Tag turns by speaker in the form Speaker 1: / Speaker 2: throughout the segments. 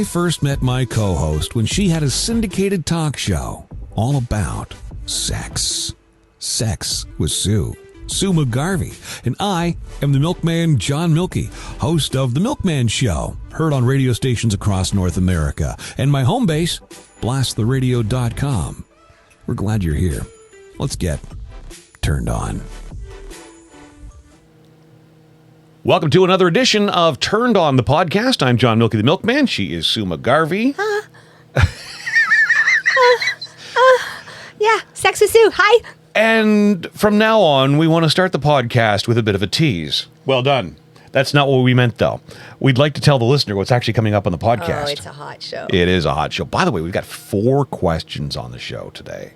Speaker 1: I first met my co-host when she had a syndicated talk show all about sex. Sex with Sue McGarvey. And I am the milkman John Milkey, host of The Milkman Show, heard on radio stations across North America. And my home base, blasttheradio.com. We're glad you're here. Let's get turned on. Welcome to another edition of Turned On, the podcast. I'm John Milkey, the milkman. She is Sue McGarvey.
Speaker 2: Yeah, Sex with Sue. Hi.
Speaker 1: And from now on, we want to start the podcast with a bit of a tease. Well done. That's not what we meant, though. We'd like to tell the listener what's actually coming up on the podcast.
Speaker 2: Oh, it's a hot show.
Speaker 1: It is a hot show. By the way, we've got 4 questions on the show today.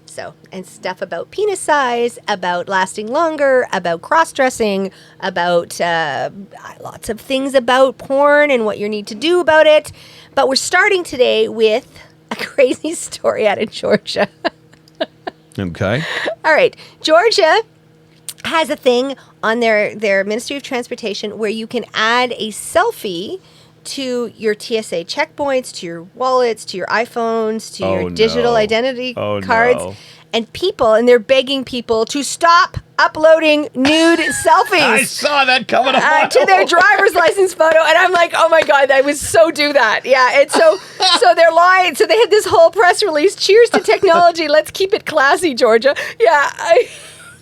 Speaker 2: So, and stuff about penis size, about lasting longer, about cross-dressing, about lots of things about porn and what you need to do about it. But we're starting today with a crazy story out of Georgia.
Speaker 1: Okay.
Speaker 2: All right. Georgia has a thing on their Ministry of Transportation where you can add a selfie to your TSA checkpoints, to your wallets, to your iPhones, to your digital identity cards. No. And they're begging people to stop uploading nude selfies.
Speaker 1: I saw that coming up.
Speaker 2: To their driver's license photo. And I'm like, oh my God, I would so do that. Yeah. And so they're lying. So they had this whole press release. Cheers to technology. Let's keep it classy, Georgia. Yeah.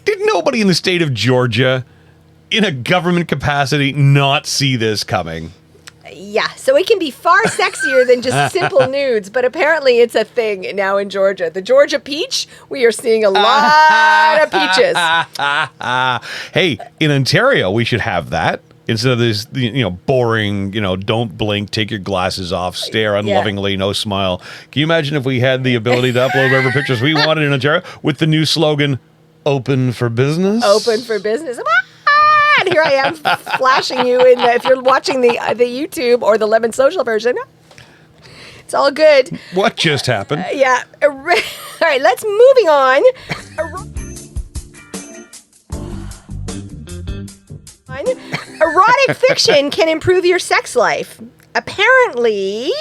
Speaker 1: Did nobody in the state of Georgia in a government capacity not see this coming?
Speaker 2: Yeah, so it can be far sexier than just simple nudes, but apparently it's a thing now in Georgia. The Georgia peach, we are seeing a lot of peaches.
Speaker 1: Hey, in Ontario, we should have that. Instead of this, boring, don't blink, take your glasses off, stare unlovingly, no smile. Can you imagine if we had the ability to upload whatever pictures we wanted in Ontario with the new slogan, Open for Business?
Speaker 2: Open for Business. And here I am flashing you if you're watching the YouTube or the Lemon Social version. It's all good.
Speaker 1: What just happened?
Speaker 2: Yeah. All right, let's moving on. Erotic fiction can improve your sex life. Apparently,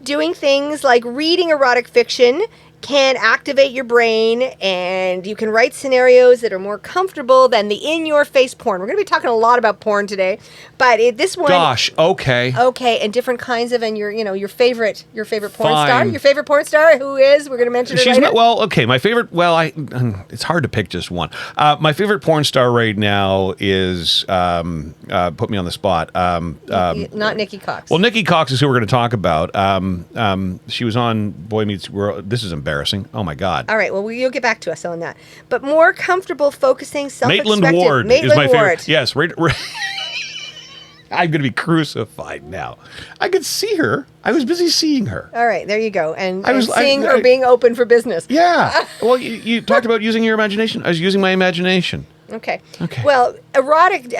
Speaker 2: doing things like reading erotic fiction can activate your brain, and you can write scenarios that are more comfortable than the in-your-face porn. We're going to be talking a lot about porn today, but this one...
Speaker 1: Gosh, okay.
Speaker 2: Okay, and different kinds of, and your favorite porn star? Your favorite porn star, who is? We're going to mention her later.
Speaker 1: My favorite, it's hard to pick just one. My favorite porn star right now is, put me on the spot.
Speaker 2: Not Nikki Cox.
Speaker 1: Well, Nikki Cox is who we're going to talk about. She was on Boy Meets World. This is embarrassing. Oh my God.
Speaker 2: All right. Well, you'll get back to us on that. But more comfortable focusing, self-expected.
Speaker 1: Maitland Ward is my favorite. Yes. Right. I'm going to be crucified now. I could see her. I was busy seeing her.
Speaker 2: All right. There you go. And seeing her being open for business.
Speaker 1: Yeah. Well, you talked about using your imagination. I was using my imagination.
Speaker 2: Okay. Well, erotic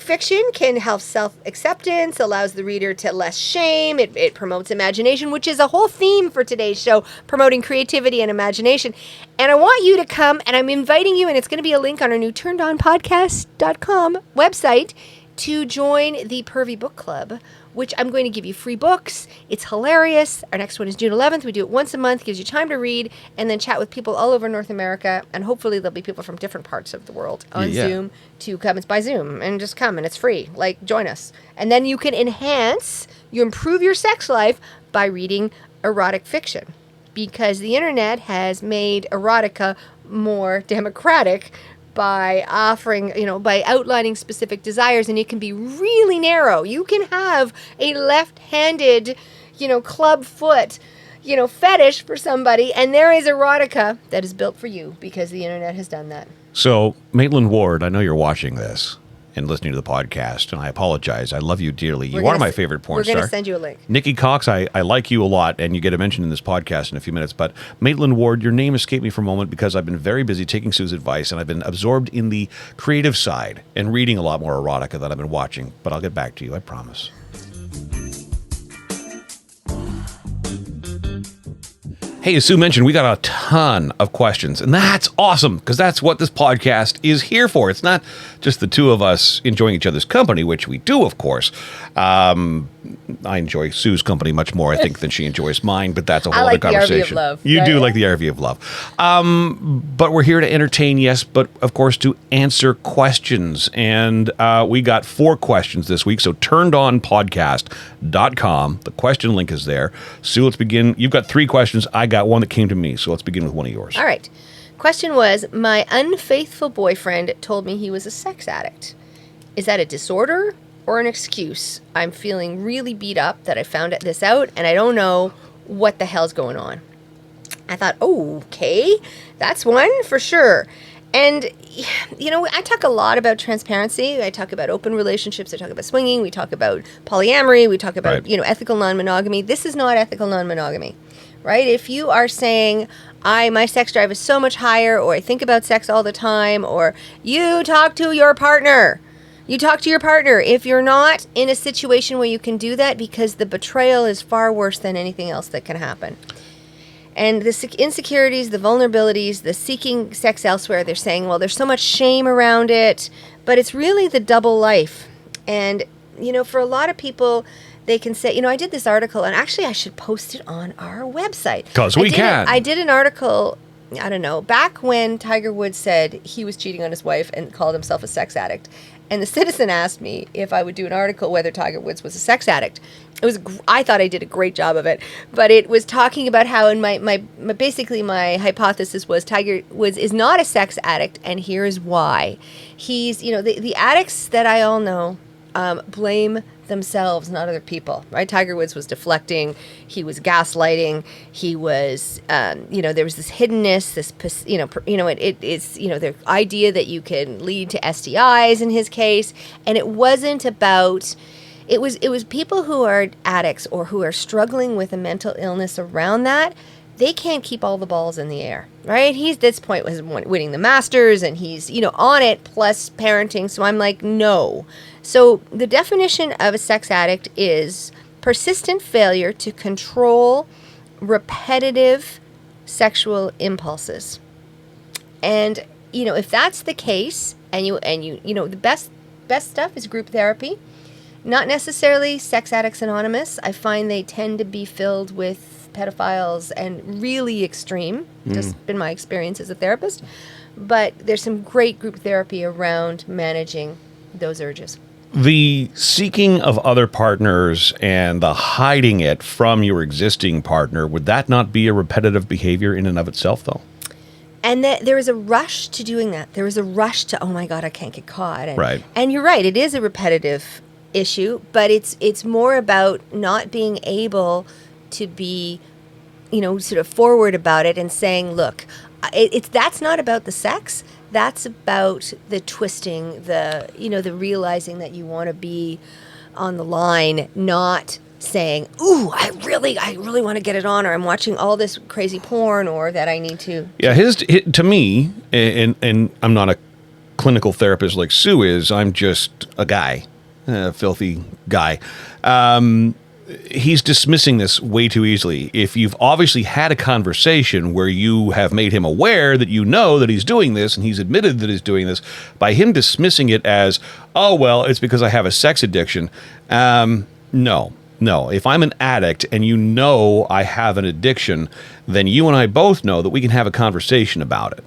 Speaker 2: fiction can help self-acceptance, allows the reader to less shame. It promotes imagination, which is a whole theme for today's show, promoting creativity and imagination. And I want you to come, and I'm inviting you, and it's going to be a link on our new turnedonpodcast.com website to join the Pervy Book Club, which I'm going to give you free books. It's hilarious. Our next one is June 11th. We do it once a month, gives you time to read, and then chat with people all over North America, and hopefully there'll be people from different parts of the world on Zoom to come. It's by Zoom, and just come, and it's free. Join us. And then you can improve your sex life by reading erotic fiction, because the internet has made erotica more democratic by offering, by outlining specific desires, and it can be really narrow. You can have a left-handed, club foot, fetish for somebody, and there is erotica that is built for you because the internet has done that.
Speaker 1: So, Maitland Ward, I know you're watching this and listening to the podcast, and I apologize. I love you dearly. You are my favorite porn star.
Speaker 2: We're going to send you a link.
Speaker 1: Nikki Cox, I like you a lot, and you get a mention in this podcast in a few minutes. But Maitland Ward, your name escaped me for a moment because I've been very busy taking Sue's advice, and I've been absorbed in the creative side and reading a lot more erotica than I've been watching. But I'll get back to you, I promise. Hey, as Sue mentioned, we got a ton of questions, and that's awesome because that's what this podcast is here for. It's not just the two of us enjoying each other's company, which we do, of course. I enjoy Sue's company much more, I think, than she enjoys mine, but that's a whole other conversation.
Speaker 2: I like the RV of love.
Speaker 1: You do like the RV of love. But we're here to entertain, yes, but of course to answer questions. And we got 4 questions this week, so turnedonpodcast.com. The question link is there. Sue, let's begin. You've got 3 questions. I got one that came to me, so let's begin with one of yours.
Speaker 2: All right. Question was, my unfaithful boyfriend told me he was a sex addict. Is that a disorder or an excuse? I'm feeling really beat up that I found this out, and I don't know what the hell's going on. I thought, okay, that's one for sure. And, you know, I talk a lot about transparency. I talk about open relationships. I talk about swinging. We talk about polyamory. We talk about, you know, ethical non-monogamy. This is not ethical non-monogamy, right? If you are saying, my sex drive is so much higher, or I think about sex all the time, or you talk to your partner. You talk to your partner. If you're not in a situation where you can do that, because the betrayal is far worse than anything else that can happen. And the insecurities, the vulnerabilities, the seeking sex elsewhere, they're saying, well, there's so much shame around it, but it's really the double life. And, you know, for a lot of people, they can say, you know, I did this article, and actually I should post it on our website.
Speaker 1: Because we can.
Speaker 2: I did an article, I don't know, back when Tiger Woods said he was cheating on his wife and called himself a sex addict. And the Citizen asked me if I would do an article whether Tiger Woods was a sex addict. I thought I did a great job of it, but it was talking about how, and basically my hypothesis was Tiger Woods is not a sex addict, and here's why. He's, you know, the addicts that I all know blame themselves, not other people, right? Tiger Woods was deflecting, he was gaslighting, he was, you know, there was this hiddenness, this, it's, you know, the idea that you can lead to STIs in his case, and it wasn't about, it was people who are addicts or who are struggling with a mental illness around that. They can't keep all the balls in the air, right? He's, at this point, was winning the Masters, and he's, you know, on it, plus parenting. So I'm like, no. So the definition of a sex addict is persistent failure to control repetitive sexual impulses. And, you know, if that's the case, and you know, the best stuff is group therapy. Not necessarily Sex Addicts Anonymous. I find they tend to be filled with pedophiles and really extreme. Just been my experience as a therapist. But there's some great group therapy around managing those urges.
Speaker 1: The seeking of other partners and the hiding it from your existing partner, would that not be a repetitive behavior in and of itself, though?
Speaker 2: And there is a rush to doing that. There is a rush to, oh my God, I can't get caught. And,
Speaker 1: right.
Speaker 2: And you're right, it is a repetitive issue, but it's more about not being able to be, you know, sort of forward about it and saying, look, that's not about the sex. That's about the twisting, the, you know, the realizing that you want to be on the line, not saying, ooh, I really want to get it on, or I'm watching all this crazy porn, or that I need to.
Speaker 1: Yeah, to me, and I'm not a clinical therapist like Sue is, I'm just a guy, a filthy guy. He's dismissing this way too easily. If you've obviously had a conversation where you have made him aware that you know that he's doing this, and he's admitted that he's doing this, by him dismissing it as, oh, well, it's because I have a sex addiction. No. If I'm an addict and you know I have an addiction, then you and I both know that we can have a conversation about it.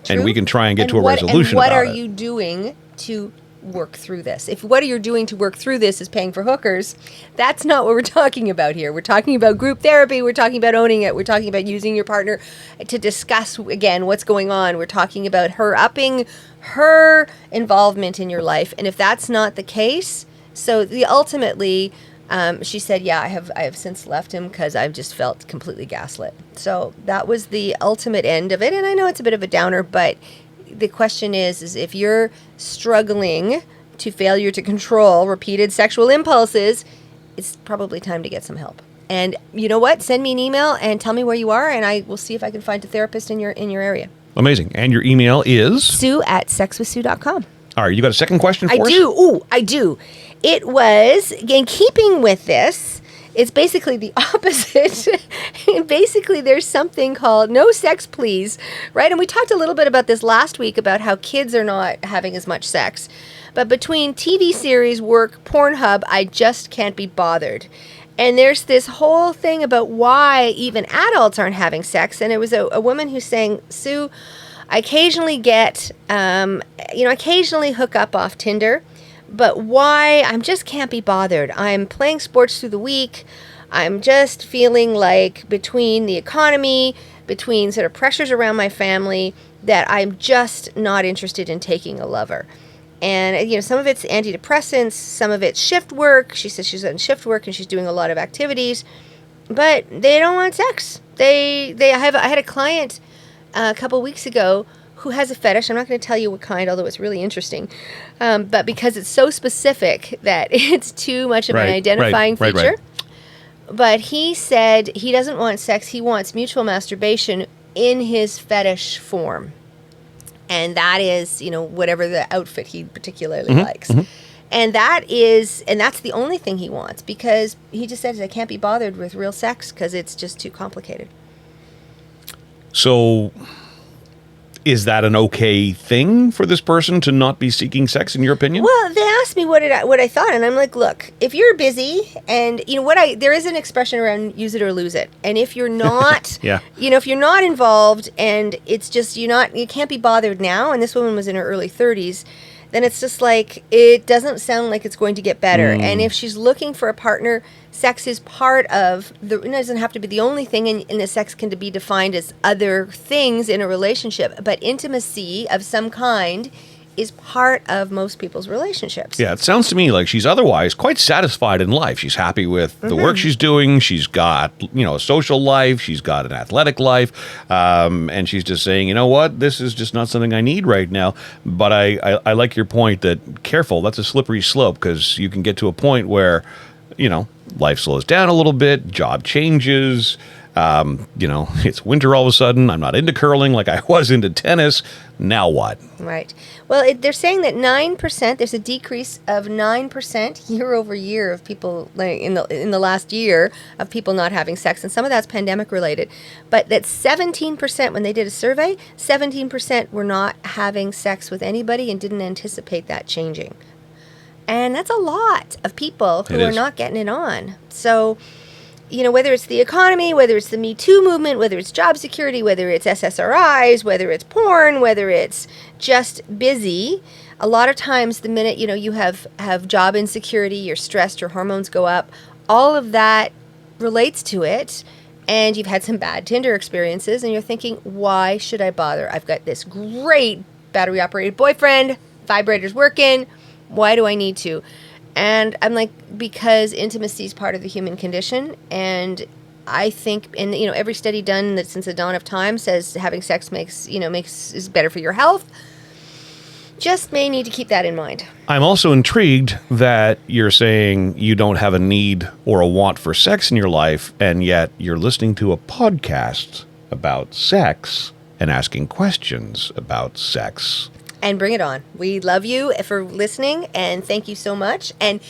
Speaker 1: True. And we can try and get to a resolution about it.
Speaker 2: And what are you doing to work through this? If what you're doing to work through this is paying for hookers, that's not what we're talking about here. We're talking about group therapy. We're talking about owning it. We're talking about using your partner to discuss, again, what's going on. We're talking about her upping her involvement in your life. And if that's not the case, so ultimately, she said, yeah, I have since left him because I've just felt completely gaslit. So that was the ultimate end of it. And I know it's a bit of a downer, but the question is if you're struggling to failure to control repeated sexual impulses, it's probably time to get some help. And you know what? Send me an email and tell me where you are, and I will see if I can find a therapist in your area.
Speaker 1: Amazing. And your email is?
Speaker 2: Sue@sexwithsue.com.
Speaker 1: All right. You got a second question for us?
Speaker 2: I do. It was, in keeping with this, it's basically the opposite. Basically, there's something called no sex, please, right? And we talked a little bit about this last week about how kids are not having as much sex. But between TV series, work, Pornhub, I just can't be bothered. And there's this whole thing about why even adults aren't having sex. And it was a woman who's saying, Sue, I occasionally occasionally hook up off Tinder. But why? I just can't be bothered. I'm playing sports through the week. I'm just feeling like between the economy, between sort of pressures around my family, that I'm just not interested in taking a lover. And, some of it's antidepressants, some of it's shift work. She says she's on shift work and she's doing a lot of activities, but they don't want sex. I had a client a couple weeks ago who has a fetish. I'm not going to tell you what kind, although it's really interesting. But because it's so specific that it's too much of an identifying feature. Right. But he said he doesn't want sex. He wants mutual masturbation in his fetish form. And that is, whatever the outfit he particularly likes. Mm-hmm. And that's the only thing he wants, because he just says, I can't be bothered with real sex because it's just too complicated.
Speaker 1: So is that an okay thing for this person to not be seeking sex, in your opinion?
Speaker 2: Well, they asked me what I thought, and I'm like, look, if you're busy, and there is an expression around use it or lose it, and if you're not, if you're not involved, and it's just you can't be bothered now, and this woman was in her early 30s, then it's just like, it doesn't sound like it's going to get better. And if she's looking for a partner, sex is part of it doesn't have to be the only thing, and the sex can be defined as other things in a relationship. But intimacy of some kind is part of most people's relationships.
Speaker 1: Yeah, it sounds to me like she's otherwise quite satisfied in life. She's happy with the work she's doing. She's got, a social life. She's got an athletic life. And she's just saying, you know what, this is just not something I need right now. But I like your point that, careful, that's a slippery slope, because you can get to a point where, life slows down a little bit, job changes, it's winter all of a sudden, I'm not into curling like I was into tennis. Now what?
Speaker 2: Right. Well, they're saying that 9%, there's a decrease of 9% year over year of people in the last year of people not having sex. And some of that's pandemic related. But that 17%, when they did a survey, 17% were not having sex with anybody and didn't anticipate that changing. And that's a lot of people who are not getting it on. So, whether it's the economy, whether it's the Me Too movement, whether it's job security, whether it's SSRIs, whether it's porn, whether it's just busy, a lot of times the minute, you have job insecurity, you're stressed, your hormones go up, all of that relates to it. And you've had some bad Tinder experiences and you're thinking, why should I bother? I've got this great battery-operated boyfriend, vibrator's working. Why do I need to? And I'm like, because intimacy is part of the human condition. And I think, every study done that since the dawn of time says having sex is better for your health. Just may need to keep that in mind.
Speaker 1: I'm also intrigued that you're saying you don't have a need or a want for sex in your life, and yet you're listening to a podcast about sex and asking questions about sex.
Speaker 2: And bring it on. We love you for listening, and thank you so much. And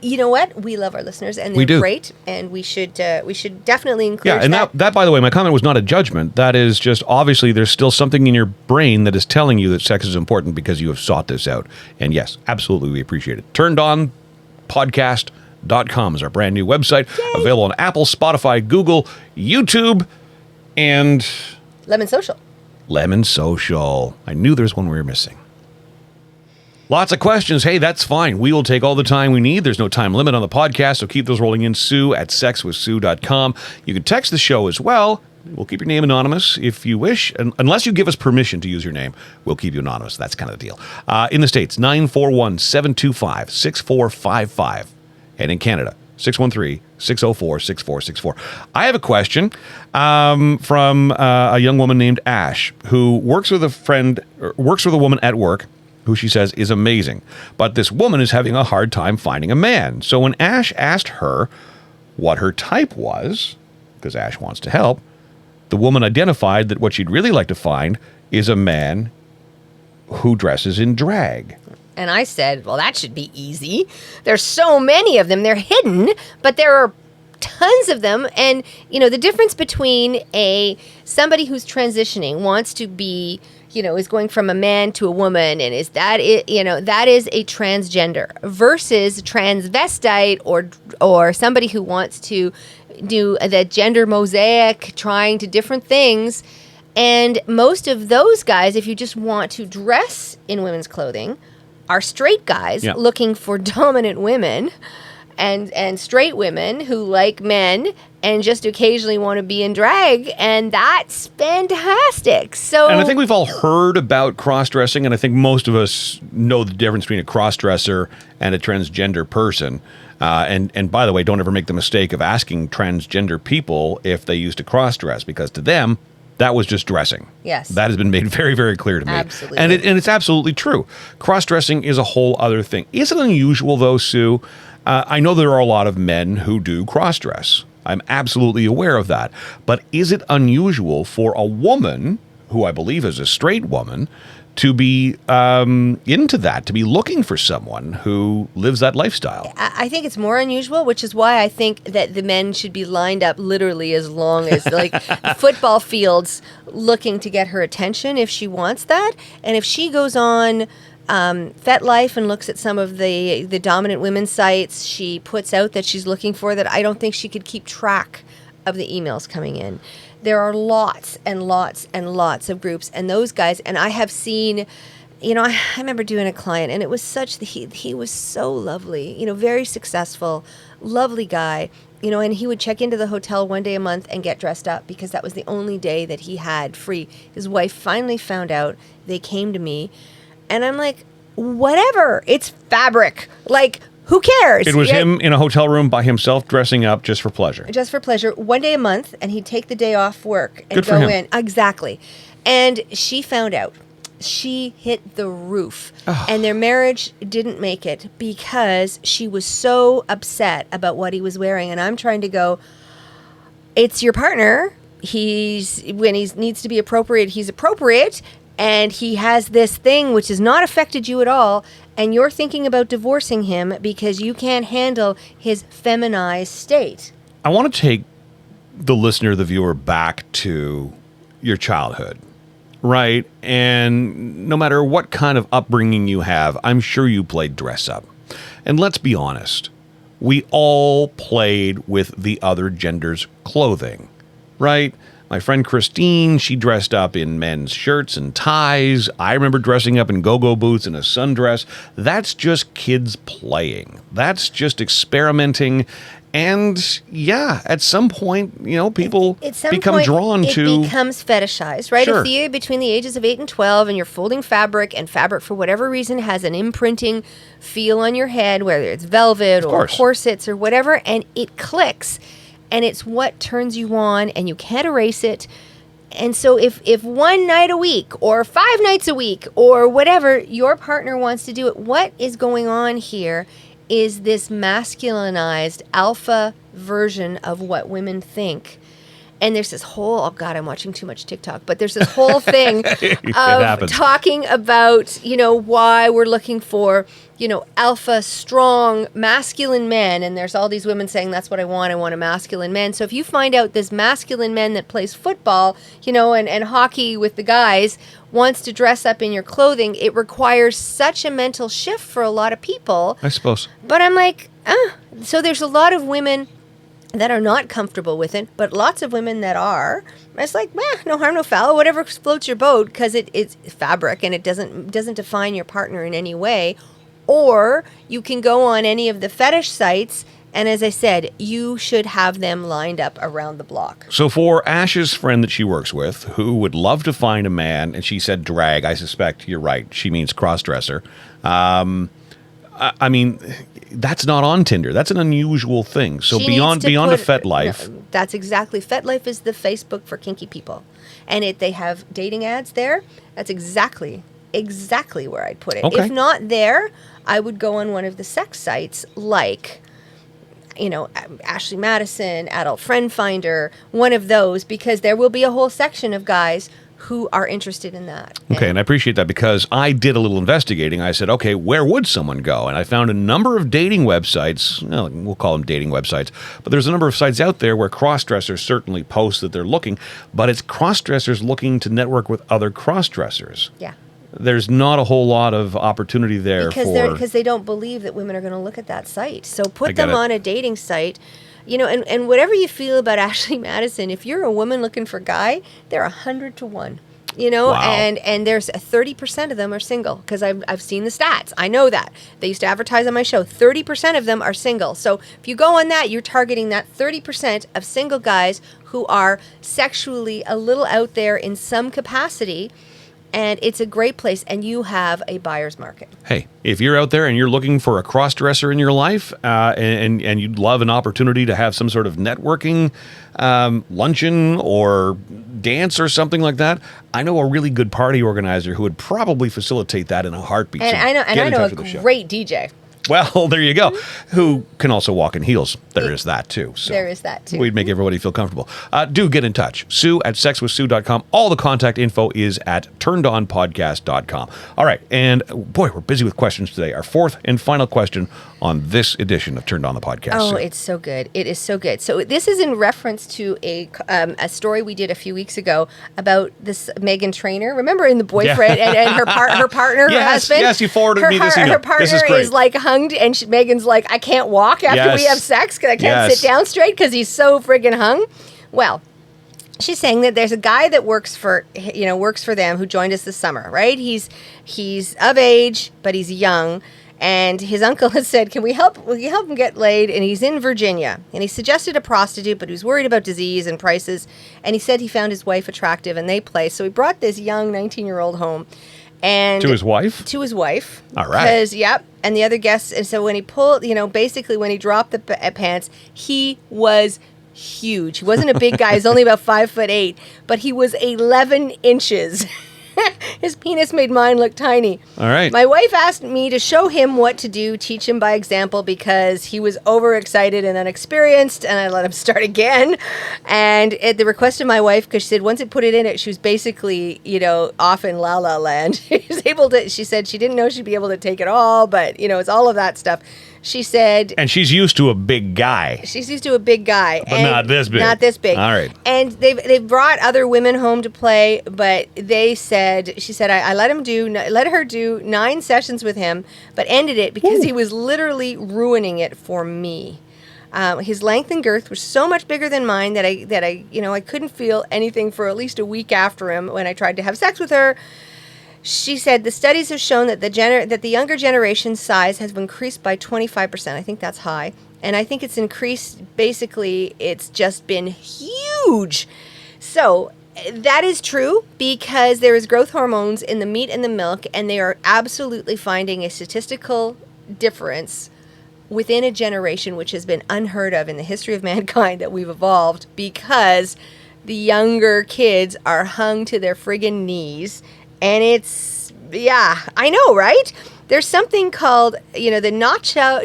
Speaker 2: you know what? We love our listeners, and they're great, and we should definitely encourage that.
Speaker 1: Yeah, and that, by the way, my comment was not a judgment. That is just, obviously, there's still something in your brain that is telling you that sex is important because you have sought this out. And yes, absolutely, we appreciate it. TurnedOnPodcast.com is our brand new website. Yay. Available on Apple, Spotify, Google, YouTube, and
Speaker 2: Lemon Social.
Speaker 1: Lemon Social. I knew there's one we were missing. Lots of questions. Hey, that's fine. We will take all the time we need. There's no time limit on the podcast, so keep those rolling in. Sue at sexwithsue.com. You can text the show as well. We'll keep your name anonymous if you wish. Unless you give us permission to use your name, we'll keep you anonymous. That's kind of the deal. In the States, 941-725-6455. And in Canada, 613-604-6464. I have a question from a young woman named Ash, who works with a woman at work who she says is amazing. But this woman is having a hard time finding a man. So when Ash asked her what her type was, because Ash wants to help, the woman identified that what she'd really like to find is a man who dresses in drag.
Speaker 2: And I said, well, that should be easy. There's so many of them. They're hidden, but there are tons of them. And, the difference between somebody who's transitioning, wants to be, is going from a man to a woman, and that is a transgender, versus transvestite or somebody who wants to do the gender mosaic, trying to different things. And most of those guys, if you just want to dress in women's clothing, are straight guys looking for dominant women and straight women who like men and just occasionally want to be in drag, and that's fantastic. So,
Speaker 3: and I think we've all heard about cross-dressing, and I think most of us know the difference between a cross-dresser and a transgender person. And by the way, don't ever make the mistake of asking transgender people if they used to cross-dress, because to them, that was just dressing.
Speaker 2: Yes.
Speaker 3: That has been made very, very clear to me.
Speaker 2: Absolutely.
Speaker 3: And it's absolutely true. Cross-dressing is a whole other thing. Is it unusual, though, Sue? I know there are a lot of men who do cross-dress. I'm absolutely aware of that. But is it unusual for a woman, who I believe is a straight woman, to be into that, to be looking for someone who lives that lifestyle?
Speaker 2: I think it's more unusual, which is why I think that the men should be lined up literally as long as football fields, looking to get her attention if she wants that. And if she goes on FetLife and looks at some of the dominant women's sites, she puts out that she's looking for that. I don't think she could keep track of the emails coming in. There are lots and lots and lots of groups, and those guys, and I have seen, I remember doing a client, and it was he was so lovely, very successful, lovely guy, and he would check into the hotel one day a month and get dressed up because that was the only day that he had free. His wife finally found out. They came to me, and I'm like, whatever, it's fabric. Like, who cares?
Speaker 3: It was him in a hotel room by himself, dressing up just for pleasure.
Speaker 2: Just for pleasure. One day a month, and he'd take the day off work and
Speaker 3: Good for
Speaker 2: go
Speaker 3: him.
Speaker 2: in. Exactly. And she found out. She hit the roof. Oh. And their marriage didn't make it because she was so upset about what he was wearing. And I'm trying to go, it's your partner. When he needs to be appropriate, he's appropriate. And he has this thing which has not affected you at all, and you're thinking about divorcing him because you can't handle his feminized state.
Speaker 3: I want to take the listener, the viewer, back to your childhood, right? And no matter what kind of upbringing you have, I'm sure you played dress up. And let's be honest, we all played with the other gender's clothing, right? My friend Christine, she dressed up in men's shirts and ties. I remember dressing up in go-go boots and a sundress. That's just kids playing. That's just experimenting. And yeah, at some point, people become drawn to...
Speaker 2: It becomes fetishized, right?
Speaker 3: Sure.
Speaker 2: If between the ages of 8 and 12 and you're folding fabric, and fabric for whatever reason has an imprinting feel on your head, whether it's velvet or corsets or whatever, and it clicks. And it's what turns you on, and you can't erase it. And so if one night a week or 5 nights a week or whatever your partner wants to do it, what is going on here is this masculinized alpha version of what women think. And there's this whole, oh God, I'm watching too much TikTok, but there's this whole thing of talking about, why we're looking for, alpha, strong, masculine men. And there's all these women saying, that's what I want a masculine man. So if you find out this masculine man that plays football, and hockey with the guys wants to dress up in your clothing, it requires such a mental shift for a lot of people.
Speaker 3: I suppose.
Speaker 2: But I'm like, so there's a lot of women that are not comfortable with it, but lots of women that are. It's like, no harm, no foul, whatever floats your boat, because it's fabric and it doesn't define your partner in any way. Or you can go on any of the fetish sites, and as I said, you should have them lined up around the block.
Speaker 3: So for Ash's friend that she works with, who would love to find a man, and she said drag, I suspect you're right, she means cross-dresser. I mean, that's not on Tinder. That's an unusual thing. So beyond a FetLife.
Speaker 2: No, that's exactly. FetLife is the Facebook for kinky people. And they have dating ads there. That's exactly where I'd put it.
Speaker 3: Okay.
Speaker 2: If not there, I would go on one of the sex sites like, Ashley Madison, Adult Friend Finder, one of those, because there will be a whole section of guys who are interested in that.
Speaker 3: Okay, and I appreciate that because I did a little investigating. I said, okay, where would someone go? And I found a number of dating websites. Well, we'll call them dating websites. But there's a number of sites out there where cross-dressers certainly post that they're looking, but it's cross-dressers looking to network with other cross-dressers.
Speaker 2: Yeah.
Speaker 3: There's not a whole lot of opportunity there
Speaker 2: because they don't believe that women are going to look at that site. So put them on a dating site. You know, and whatever you feel about Ashley Madison, if you're a woman looking for a guy, they're 100 to 1. You know,
Speaker 3: wow.
Speaker 2: and there's 30% of them are single because I've seen the stats. I know that. They used to advertise on my show. 30% of them are single. So if you go on that, you're targeting that 30% of single guys who are sexually a little out there in some capacity. And it's a great place, and you have a buyer's market.
Speaker 3: Hey, if you're out there and you're looking for a cross-dresser in your life and you'd love an opportunity to have some sort of networking luncheon or dance or something like that, I know a really good party organizer who would probably facilitate that in a heartbeat.
Speaker 2: And I know a great DJ.
Speaker 3: Well, there you go. Who can also walk in heels. There is that, too. So
Speaker 2: there is that, too.
Speaker 3: We'd make everybody feel comfortable. Do get in touch. Sue at sexwithsue.com. All the contact info is at turnedonpodcast.com. All right. And, boy, we're busy with questions today. Our fourth and final question on this edition of Turned On the Podcast.
Speaker 2: Oh,
Speaker 3: Sue.
Speaker 2: it's so good. It is so good. So this is in reference to a story we did a few weeks ago about this Megan Trainor. Remember in The Boyfriend and her partner, her husband?
Speaker 3: Yes, you forwarded me this email.
Speaker 2: Her partner is like hung, and Megan's like, I can't walk after we have sex because I can't sit down straight because he's so friggin' hung. Well, she's saying that there's a guy that works for them who joined us this summer, right? He's of age, but he's young. And his uncle has said, will you help him get laid? And he's in Virginia. And he suggested a prostitute, but he was worried about disease and prices. And he said he found his wife attractive and they play. So he brought this young 19-year-old home. And
Speaker 3: to his wife?
Speaker 2: To his wife.
Speaker 3: All right.
Speaker 2: Because, yep. And the other guests. And so when he pulled, basically when he dropped the pants, he was huge. He wasn't a big guy. He's only about 5'8", but he was 11 inches. His penis made mine look tiny.
Speaker 3: All right.
Speaker 2: My wife asked me to show him what to do, teach him by example, because he was overexcited and unexperienced, and I let him start again. And at the request of my wife, because she said once it put it in it, she was basically, off in La La Land. She said she didn't know she'd be able to take it all, but, it's all of that stuff. She said...
Speaker 3: And she's used to a big guy.
Speaker 2: She's used to a big guy.
Speaker 3: But not this big.
Speaker 2: Not this big.
Speaker 3: All right.
Speaker 2: And they've brought other women home to play, but she said, I let her do 9 sessions with him, but ended it because he was literally ruining it for me. His length and girth were so much bigger than mine that I couldn't feel anything for at least a week after him when I tried to have sex with her. She said the studies have shown that the younger generation's size has increased by 25%. I think that's high. And I think it's increased, basically, it's just been huge. So that is true because there is growth hormones in the meat and the milk, and they are absolutely finding a statistical difference within a generation, which has been unheard of in the history of mankind that we've evolved, because the younger kids are hung to their friggin' knees. And I know, right? There's something called, the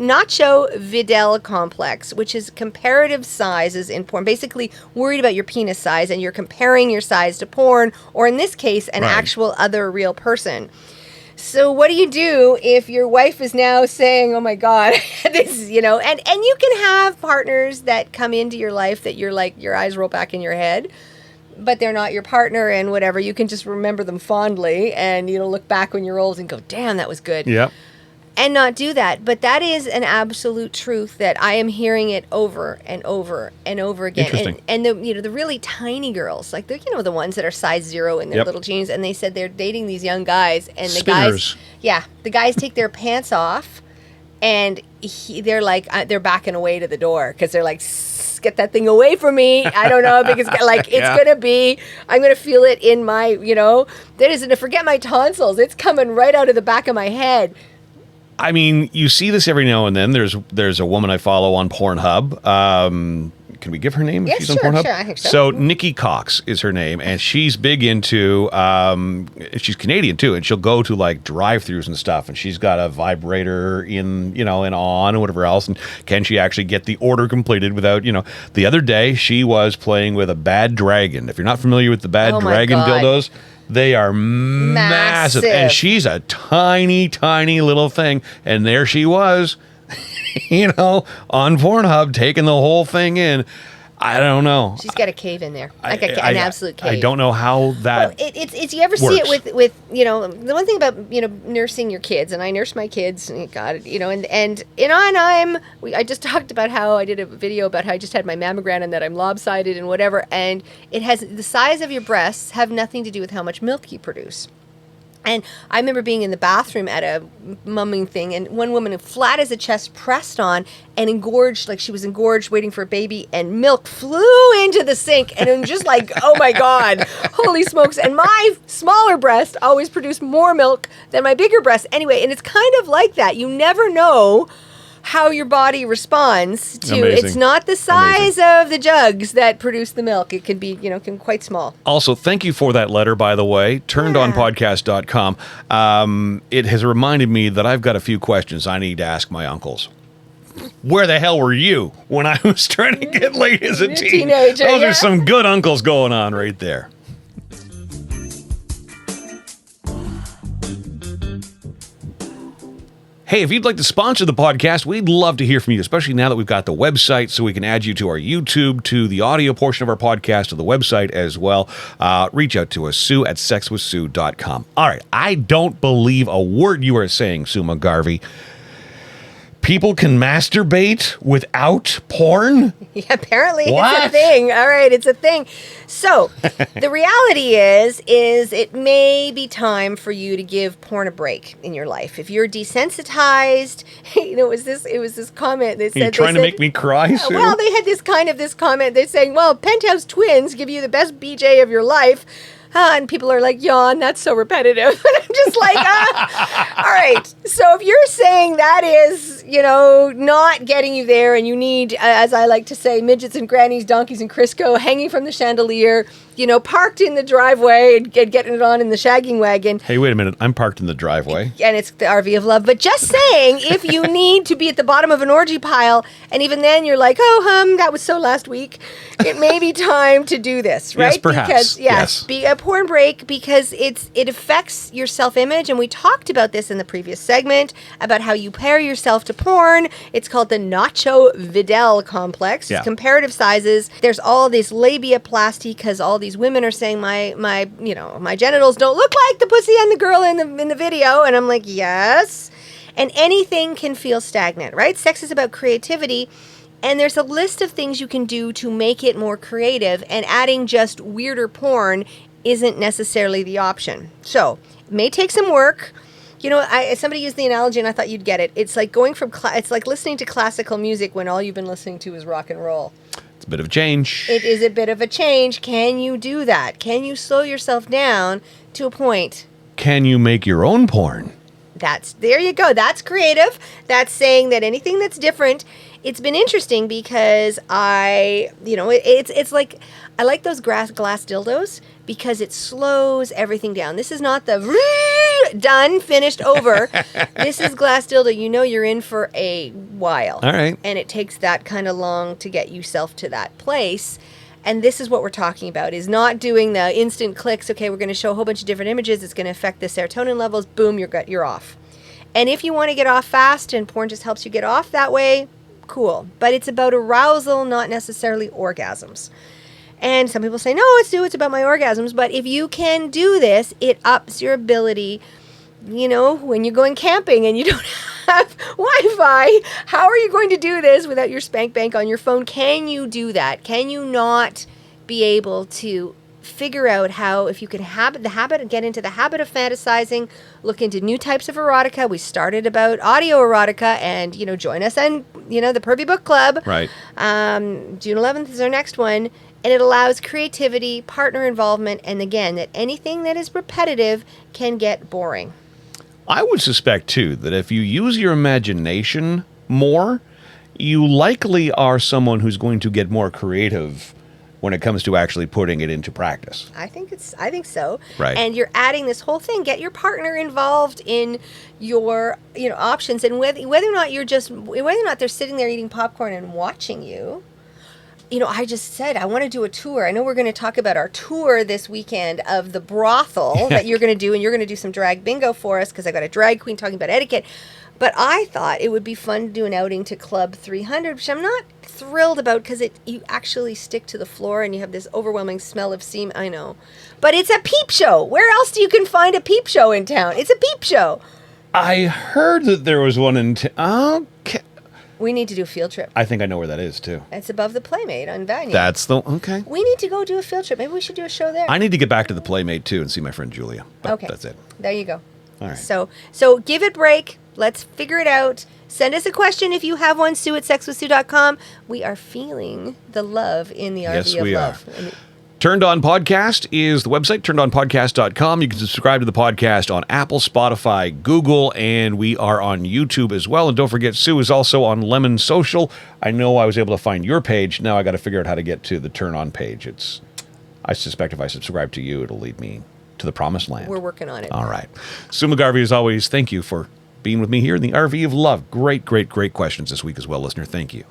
Speaker 2: Nacho-Vidal complex, which is comparative sizes in porn. Basically, worried about your penis size, and you're comparing your size to porn, or in this case, an actual other real person. So what do you do if your wife is now saying, oh my God, this, and you can have partners that come into your life that you're like, your eyes roll back in your head, but they're not your partner and whatever. You can just remember them fondly and, look back when you're old and go, damn, that was good.
Speaker 3: Yep.
Speaker 2: And not do that. But that is an absolute truth that I am hearing it over and over and over again.
Speaker 3: Interesting.
Speaker 2: And the really tiny girls, like the the ones that are size 0 in their little jeans, and they said they're dating these young guys, and
Speaker 3: Spinners.
Speaker 2: the guys take their pants off, and they're like they're backing away to the door because they're like, get that thing away from me. I don't know, because I'm going to feel it in my, that isn't to forget my tonsils. It's coming right out of the back of my head.
Speaker 3: I mean, you see this every now and then. There's a woman I follow on Pornhub can we give her name?
Speaker 2: Yeah,
Speaker 3: if she's
Speaker 2: sure,
Speaker 3: on Pornhub?
Speaker 2: sure, I think so.
Speaker 3: So Nikki Cox is her name, and she's big into, she's Canadian too, and she'll go to like drive-thrus and stuff, and she's got a vibrator in, and on and whatever else, and can she actually get the order completed without, the other day she was playing with a bad dragon. If you're not familiar with the bad dragon dildos, they are massive. And she's a tiny, tiny little thing. And there she was, on Pornhub, taking the whole thing in. I don't know.
Speaker 2: She's got a cave in there, an absolute cave.
Speaker 3: I don't know how that.
Speaker 2: Well, it's you ever see it with the one thing about nursing your kids, and I nurse my kids, and I just talked about how I did a video about how I just had my mammogram and that I'm lopsided and whatever, and it has the size of your breasts have nothing to do with how much milk you produce. And I remember being in the bathroom at a mumming thing, and one woman flat as a chest pressed on and engorged, like she was engorged waiting for a baby, and milk flew into the sink, and I'm just like, oh my God, holy smokes. And my smaller breast always produced more milk than my bigger breast anyway. And it's kind of like that. You never know how your body responds to.
Speaker 3: Amazing.
Speaker 2: It's not the size of the jugs that produce the milk. It can be, can quite small.
Speaker 3: Also, thank you for that letter, by the way, turnedonpodcast.com. It has reminded me that I've got a few questions I need to ask my uncles. Where the hell were you when I was trying to get laid as a
Speaker 2: teenager?
Speaker 3: Those are some good uncles going on right there. Hey, if you'd like to sponsor the podcast, we'd love to hear from you, especially now that we've got the website, so we can add you to our YouTube, to the audio portion of our podcast, to the website as well. Reach out to us, sue@sexwithsue.com. All right, I don't believe a word you are saying, Sue McGarvey. People can masturbate without porn?
Speaker 2: Yeah, apparently
Speaker 3: What?
Speaker 2: It's a thing. All right, it's a thing. So the reality is it may be time for you to give porn a break in your life. If you're desensitized, it was this comment that said,
Speaker 3: Are you trying to make me cry, Sue?
Speaker 2: Well, they had this comment. They're saying, well, Penthouse Twins give you the best BJ of your life. And people are like, yawn, that's so repetitive. And I'm just like, all right. So if you're saying that is, not getting you there, and you need, as I like to say, midgets and grannies, donkeys and Crisco hanging from the chandelier, parked in the driveway and getting it on in the shagging wagon.
Speaker 3: Hey, wait a minute. I'm parked in the driveway.
Speaker 2: And it's the RV of love. But just saying, if you need to be at the bottom of an orgy pile, and even then you're like, oh, that was so last week, it may be time to do this, right?
Speaker 3: Yes, perhaps.
Speaker 2: Because,
Speaker 3: yes.
Speaker 2: Be a porn break, because it affects your self-image. And we talked about this in the previous segment, about how you pair yourself to porn. It's called the Nacho Vidal complex.
Speaker 3: Yeah.
Speaker 2: It's comparative sizes. There's all this labiaplasty, because all these women are saying my genitals don't look like the pussy and the girl in the video, and I'm like, yes. And anything can feel stagnant, right? Sex is about creativity, and there's a list of things you can do to make it more creative, and adding just weirder porn isn't necessarily the option. So it may take some work. Somebody used the analogy, and I thought you'd get it. It's like it's like listening to classical music when all you've been listening to is rock and roll.
Speaker 3: It's a bit of a change.
Speaker 2: It is a bit of a change. Can you do that? Can you slow yourself down to a point?
Speaker 3: Can you make your own porn?
Speaker 2: There you go. That's creative. That's saying that anything that's different. It's been interesting because it's like, I like those glass dildos because it slows everything down. This is not the done, finished, over. This is glass dildo. You're in for a while.
Speaker 3: All right.
Speaker 2: And it takes that kind of long to get yourself to that place. And this is what we're talking about, is not doing the instant clicks. Okay, we're going to show a whole bunch of different images. It's going to affect the serotonin levels. Boom, you're off. And if you want to get off fast and porn just helps you get off that way, cool. But it's about arousal, not necessarily orgasms. And some people say, no, it's about my orgasms. But if you can do this, it ups your ability. When you're going camping and you don't have Wi-Fi, how are you going to do this without your spank bank on your phone? Can you do that? Can you not be able to figure out how, if you can get into the habit of fantasizing, look into new types of erotica. We started about audio erotica, and, join us on, the Pervy Book Club.
Speaker 3: Right.
Speaker 2: June 11th is our next one. And it allows creativity, partner involvement, and again, that anything that is repetitive can get boring.
Speaker 3: I would suspect, too, that if you use your imagination more, you likely are someone who's going to get more creative when it comes to actually putting it into practice.
Speaker 2: I think so.
Speaker 3: Right.
Speaker 2: And you're adding this whole thing. Get your partner involved in your, options, and whether or not they're sitting there eating popcorn and watching you. I just said I want to do a tour. I know we're going to talk about our tour this weekend of the brothel that you're going to do, and you're going to do some drag bingo for us because I got a drag queen talking about etiquette. But I thought it would be fun to do an outing to Club 300, which I'm not thrilled about because you actually stick to the floor and you have this overwhelming smell of steam. I know. But it's a peep show. Where else do you can find a peep show in town? It's a peep show.
Speaker 3: I heard that there was one in town. Okay.
Speaker 2: We need to do a field trip.
Speaker 3: I think I know where that is, too.
Speaker 2: It's above the Playmate on Vanier.
Speaker 3: Okay.
Speaker 2: We need to go do a field trip. Maybe we should do a show there.
Speaker 3: I need to get back to the Playmate, too, and see my friend Julia. But
Speaker 2: okay.
Speaker 3: That's it.
Speaker 2: There you go.
Speaker 3: All right.
Speaker 2: So give it a break. Let's figure it out. Send us a question if you have one, sue@sexwithsue.com. We are feeling the love in the RV
Speaker 3: yes,
Speaker 2: of
Speaker 3: we
Speaker 2: love.
Speaker 3: Are. Turned On Podcast is the website, turnedonpodcast.com. You can subscribe to the podcast on Apple, Spotify, Google, and we are on YouTube as well. And don't forget, Sue is also on Lemon Social. I know I was able to find your page. Now I got to figure out how to get to the Turn On page. I suspect if I subscribe to you, it'll lead me to the promised land.
Speaker 2: We're working on it.
Speaker 3: All right. Sue McGarvey, as always, thank you for being with me here in the RV of Love. Great questions this week as well, listener. Thank you.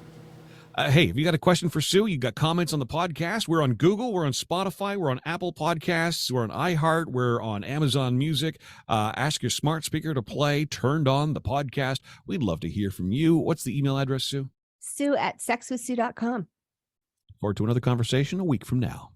Speaker 1: Hey, if you got a question for Sue, you got comments on the podcast, we're on Google, we're on Spotify, we're on Apple Podcasts, we're on iHeart, we're on Amazon Music. Ask your smart speaker to play Turned On the podcast. We'd love to hear from you. What's the email address, Sue?
Speaker 2: Sue@sexwithsue.com.
Speaker 1: Forward to another conversation a week from now.